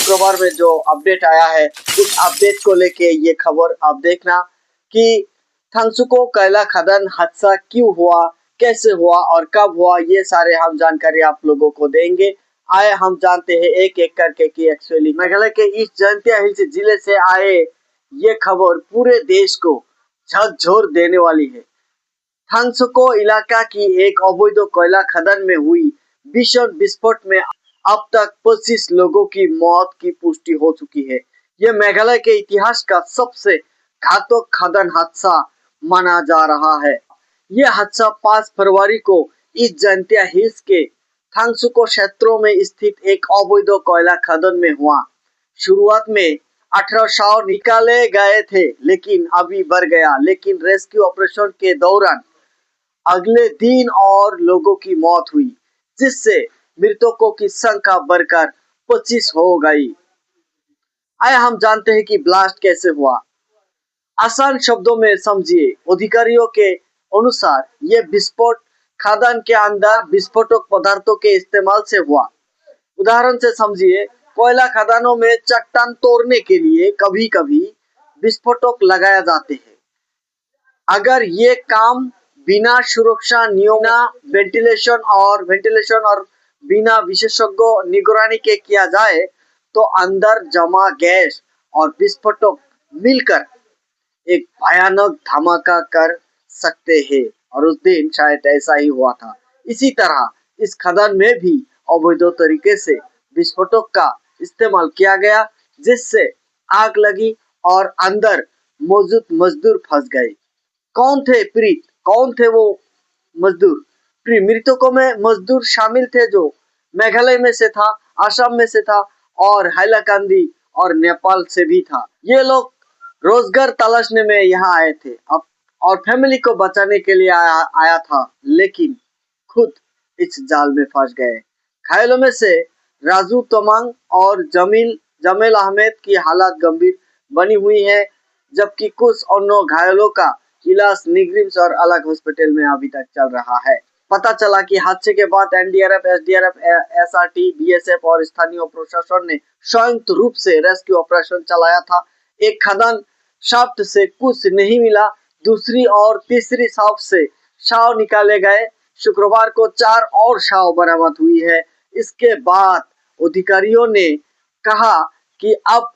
शुक्रवार में जो अपडेट आया है उस अपडेट को लेके ये खबर आप देखना कि थंगसुको कोयला खदान हादसा क्यों हुआ, कैसे हुआ और कब हुआ, ये सारे हम जानकारी आप लोगों को देंगे। आए हम जानते हैं एक एक करके कि एक्चुअली मेघालय के ईस्ट जयंतिया हिल्स जिले से आए ये खबर पूरे देश को झकझोर देने वाली है। थंगसुको इलाका की एक अवैध कोयला खदान में हुई भीषण विस्फोट में अब तक 25 लोगों की मौत की पुष्टि हो चुकी है। यह मेघालय के इतिहास का सबसे घातक खदान हादसा माना जा रहा है। यह हादसा 5 फरवरी को ईस्ट जयंतिया हिल्स के थंगसुको क्षेत्रों में स्थित एक अवैध कोयला खदान में हुआ। शुरुआत में 18 शव निकाले गए थे लेकिन अभी बढ़ गया, लेकिन रेस्क्यू ऑपरेशन के दौरान अगले दिन और लोगों की मौत हुई, जिससे मृतकों की संख्या बढ़कर 25 हो गई। आइए हम जानते हैं कि ब्लास्ट कैसे हुआ। आसान शब्दों में समझिए, अधिकारियों के अनुसार यह विस्फोट खदान के अंदर विस्फोटक पदार्थों के इस्तेमाल से हुआ। उदाहरण से समझिए, कोयला खदानों में चट्टान तोड़ने के लिए कभी कभी विस्फोटक लगाए जाते हैं। अगर ये काम बिना सुरक्षा नियमों, वेंटिलेशन और बिना विशेषज्ञ निगरानी के किया जाए तो अंदर जमा गैस और विस्फोटक मिलकर एक भयानक धमाका कर सकते हैं, और उस दिन शायद ऐसा ही हुआ था। इसी तरह इस खदान में भी अवैध तरीके से विस्फोटक का इस्तेमाल किया गया, जिससे आग लगी और अंदर मौजूद मजदूर फंस गए। कौन थे पीड़ित, कौन थे वो मजदूर? मृतकों में मजदूर शामिल थे जो मेघालय में से था, असम में से था और हाइलाकांदी और नेपाल से भी था। ये लोग रोजगार तलाशने में यहाँ आए थे और फैमिली को बचाने के लिए आया था, लेकिन खुद इस जाल में फंस गए। घायलों में से राजू तमांग और जमील अहमद की हालत गंभीर बनी हुई है, जबकि कुछ अन्य घायलों का इलाज निगरिम्स और अलग हॉस्पिटल में अभी तक चल रहा है। पता चला कि हादसे के बाद एनडीआरएफ, एसडीआरएफ, एसआरटी, बीएसएफ और स्थानीय प्रशासन ने संयुक्त रूप से रेस्क्यू ऑपरेशन चलाया था। एक खदान शाफ्ट से कुछ नहीं मिला, दूसरी और तीसरी शाफ्ट से शव निकाले गए। शुक्रवार को 4 और शव बरामद हुई है। इसके बाद अधिकारियों ने कहा कि अब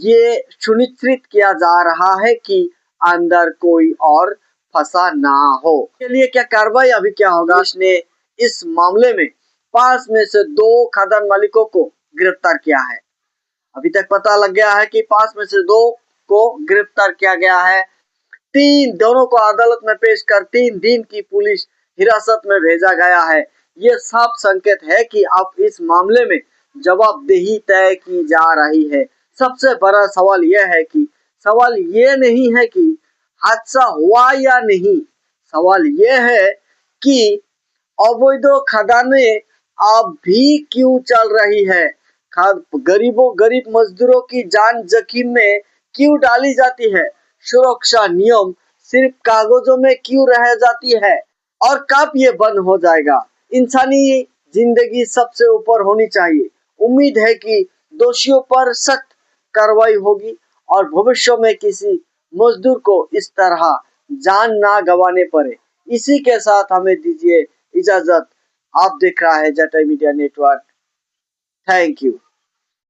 ये सुनिश्चित किया जा रहा है कि अंदर कोई और फंसा ना हो। के लिए क्या कार्रवाई अभी क्या होगा? इसने इस मामले में 5 में से 2 खदान मालिकों को गिरफ्तार किया है। अभी तक पता लग गया है कि 5 में से 2 को गिरफ्तार किया गया है। दोनों को अदालत में पेश कर 3 दिन की पुलिस हिरासत में भेजा गया है। ये साफ संकेत है कि अब इस मामले में जवाबदेही तय की जा रही है। सबसे बड़ा सवाल यह नहीं है कि हादसा हुआ या नहीं, सवाल यह है कि अवैध खदानें अब भी क्यों चल रही है। गरीब मजदूरों की जान जोखिम में क्यों डाली जाती है। सुरक्षा नियम सिर्फ कागजों में क्यों रह जाती है, और कब ये बंद हो जाएगा। इंसानी जिंदगी सबसे ऊपर होनी चाहिए। उम्मीद है कि दोषियों पर सख्त कार्रवाई होगी और भविष्य में किसी मजदूर को इस तरह जान ना गंवाने पड़े। इसी के साथ हमें दीजिए इजाजत। आप देख रहा है Jatai media network. Thank you.